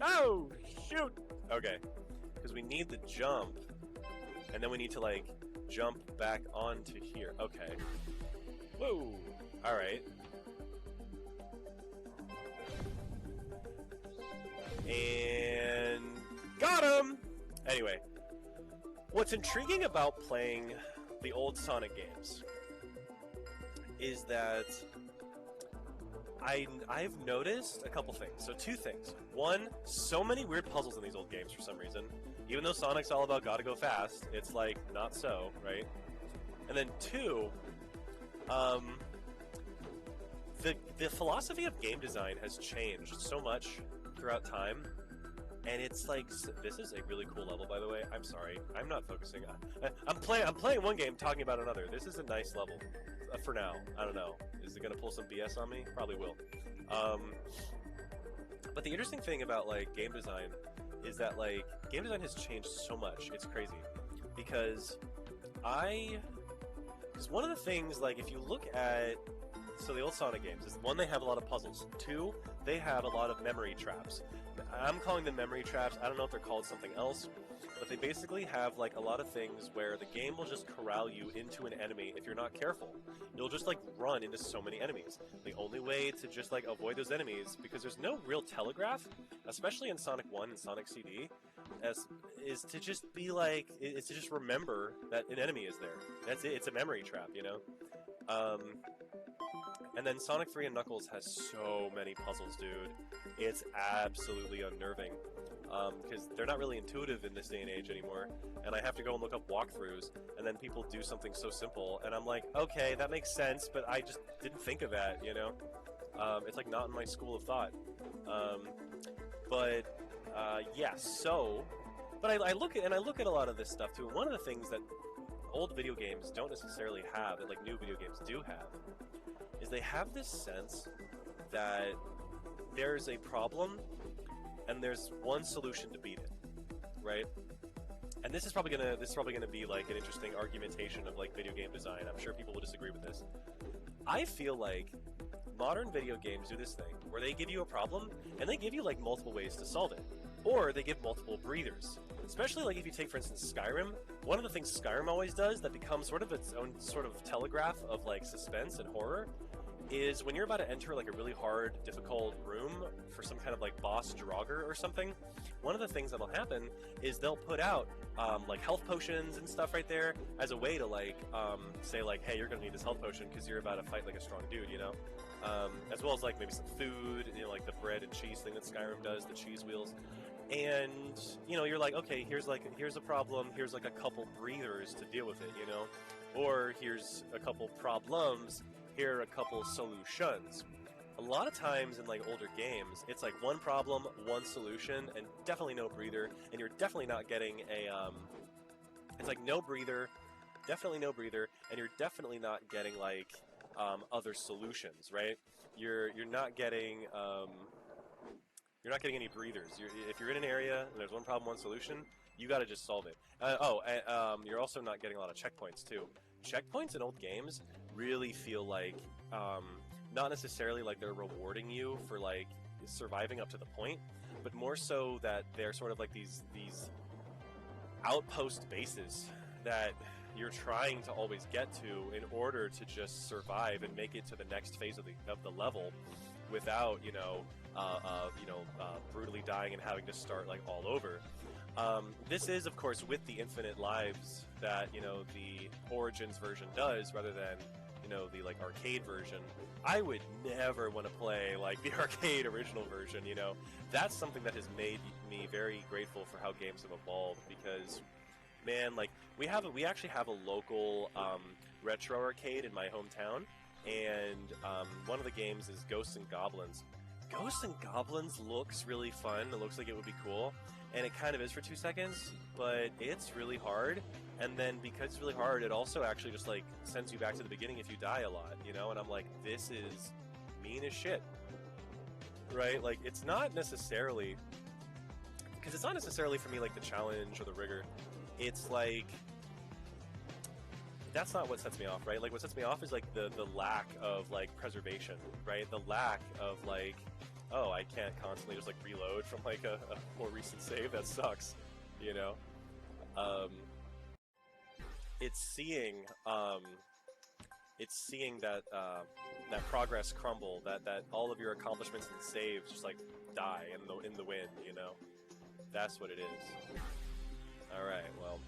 Oh, shoot! Okay, because we need the jump, and then we need to, like, jump back onto here. Okay. Whoa! Alright. And... got him! Anyway, what's intriguing about playing the old Sonic games is that I've noticed a couple things. So two things. One, so many weird puzzles in these old games for some reason. Even though Sonic's all about gotta go fast, it's like, not so, right? And then two, the philosophy of game design has changed so much throughout time. And it's like, this is a really cool level, by the way. I'm sorry, I'm not focusing on. I'm playing one game, talking about another. This is a nice level, for now. I don't know. Is it gonna pull some BS on me? Probably will. But the interesting thing about like game design is that like game design has changed so much. It's crazy because one of the things, like, if you look at the old Sonic games, is one, they have a lot of puzzles. Two, they have a lot of memory traps. I'm calling them memory traps. I don't know if they're called something else, but they basically have like a lot of things where the game will just corral you into an enemy if you're not careful. You'll just like run into so many enemies. The only way to just like avoid those enemies, because there's no real telegraph, especially in Sonic 1 and Sonic CD, is to just be like, is to just remember that an enemy is there. That's it. It's a memory trap, you know? And then Sonic 3 and Knuckles has so many puzzles, dude. It's absolutely unnerving. Because they're not really intuitive in this day and age anymore. And I have to go and look up walkthroughs, and then people do something so simple, and I'm like, okay, that makes sense, but I just didn't think of that, you know? It's like not in my school of thought. Yeah, so... But I look at a lot of this stuff, too, and one of the things that old video games don't necessarily have, that like new video games do have, is they have this sense that there's a problem and there's one solution to beat it, right? And this is probably gonna be like an interesting argumentation of like video game design. I'm sure people will disagree with this. I feel like modern video games do this thing where they give you a problem and they give you like multiple ways to solve it, or they give multiple breathers. Especially like if you take, for instance, Skyrim. One of the things Skyrim always does that becomes sort of its own sort of telegraph of like suspense and horror is when you're about to enter like a really hard, difficult room for some kind of like boss Draugr or something, one of the things that'll happen is they'll put out like health potions and stuff right there as a way to like say like, hey, you're gonna need this health potion because you're about to fight like a strong dude, you know? As well as like maybe some food, you know, like the bread and cheese thing that Skyrim does, the cheese wheels. And you know, you're like, okay, here's a problem, here's like a couple breathers to deal with it, you know? Or here's a couple problems, here are a couple solutions. A lot of times in like older games, it's like one problem, one solution, and definitely no breather, and you're definitely not getting a it's like no breather, definitely no breather, and you're definitely not getting like other solutions, right? You're not getting any breathers. If you're in an area and there's one problem, one solution, you got to just solve it. You're also not getting a lot of checkpoints too. Checkpoints in old games really feel like not necessarily like they're rewarding you for like surviving up to the point, but more so that they're sort of like these outpost bases that you're trying to always get to in order to just survive and make it to the next phase of the level without brutally dying and having to start like all over. This is, of course, with the infinite lives that, you know, the Origins version does, rather than, you know, the like arcade version. I would never want to play like the arcade original version, you know. That's something that has made me very grateful for how games have evolved, because, man, like we actually have a local retro arcade in my hometown, and one of the games is Ghosts and Goblins. Ghosts and Goblins looks really fun. It looks like it would be cool, and it kind of is for 2 seconds, but it's really hard. And then because it's really hard, it also actually just like sends you back to the beginning if you die a lot, you know? And I'm like, this is mean as shit, right? Like, it's not necessarily for me like the challenge or the rigor. It's like, that's not what sets me off, right? Like, what sets me off is like the lack of like preservation, right? The lack of like oh, I can't constantly just like reload from like a more recent save. That sucks, you know. Um, it's seeing that that progress crumble, that all of your accomplishments and saves just like die in the wind, you know. That's what it is. All right, well.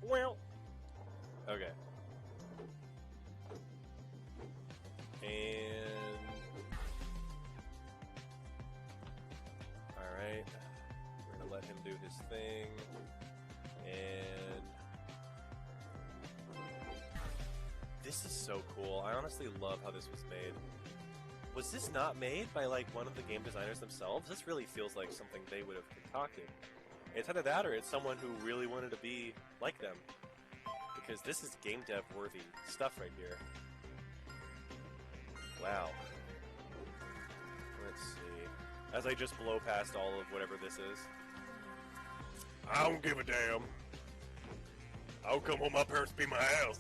Well. Okay. And all right, we're gonna let him do his thing, and this is so cool. I honestly love how this was made. Was this not made by like one of the game designers themselves? This really feels like something they would have concocted. It's either that or it's someone who really wanted to be like them, because this is game dev worthy stuff right here. Wow. Let's see. As I just blow past all of whatever this is. I don't give a damn. I'll come home my parents be my house.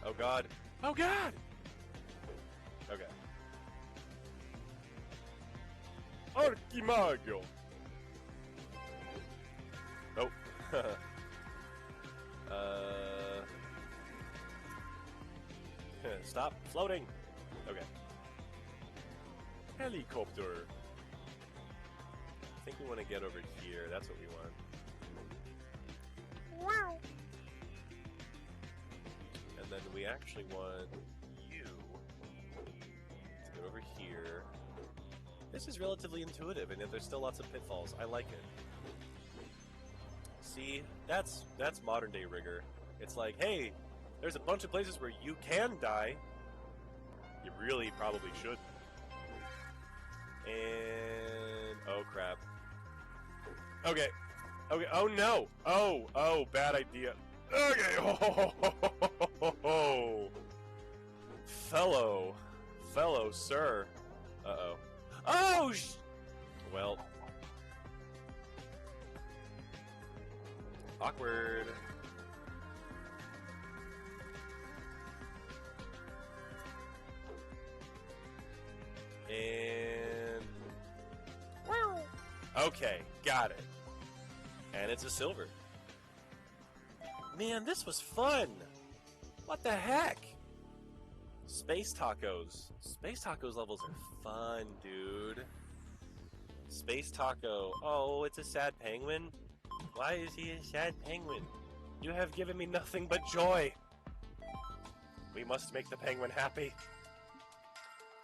Oh god. Oh god! Okay. Archimago! Oh. Stop floating! Okay. Helicopter! I think we want to get over here. That's what we want. Wow! And then we actually want you to get over here. This is relatively intuitive, and yet there's still lots of pitfalls. I like it. See, that's modern day rigor. It's like, hey, there's a bunch of places where you can die. You really probably should. And oh crap. Okay. Okay. Oh no. Oh, bad idea. Okay. Oh. Fellow sir. Uh-oh. Oh well. Awkward. And okay, got it. And it's a silver. Man, this was fun. What the heck? Space tacos. Space tacos levels are fun, dude. Space taco. Oh, it's a sad penguin. Why is he a sad penguin? You have given me nothing but joy. We must make the penguin happy.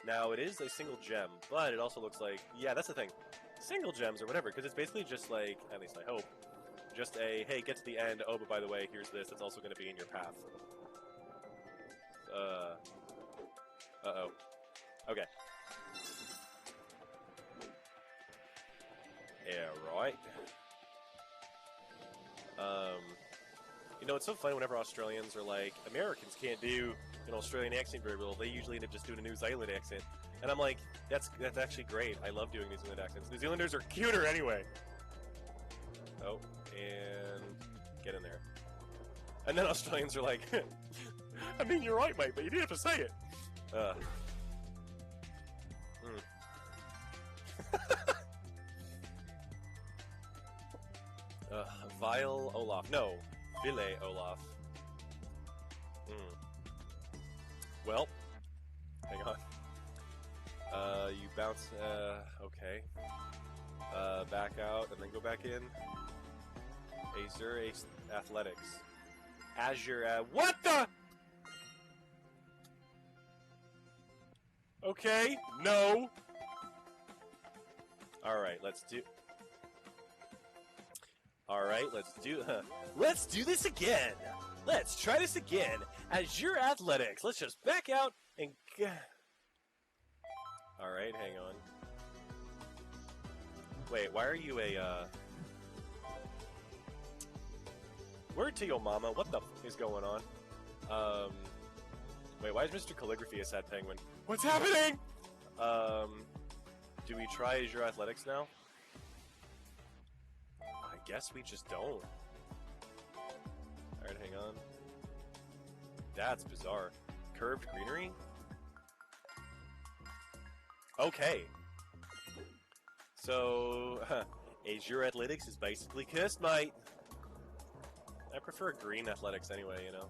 Now, it is a single gem, but it also looks like... Yeah, that's the thing. Single gems or whatever, because it's basically just like, at least I hope, just a, hey, get to the end, oh, but by the way, here's this, it's also going to be in your path. Uh-oh. Okay. Yeah, right. You know, it's so funny whenever Australians are like, Americans can't do an Australian accent very well. They usually end up just doing a New Zealand accent. And I'm like, that's actually great. I love doing New Zealand accents. New Zealanders are cuter anyway. Oh, and get in there. And then Australians are like, I mean, you're right, mate, but you didn't have to say it. Vile Olaf. No, Ville Olaf. Well, hang on. You bounce, okay. Back out and then go back in. Azure Athletics. Azure, what the? Okay, no. Alright, let's do... Alright, let's do this again! Let's try this again! Azure Athletics! Let's just back out and... Alright, hang on. Wait, why are you a, Word to your mama, what the f is going on? Wait, why is Mr. Calligraphy a sad penguin? What's happening?! Do we try Azure Athletics now? I guess we just don't. Alright, hang on. That's bizarre. curved greenery? Okay. So, Azure Athletics is basically cursed, mate. I prefer green athletics anyway, you know.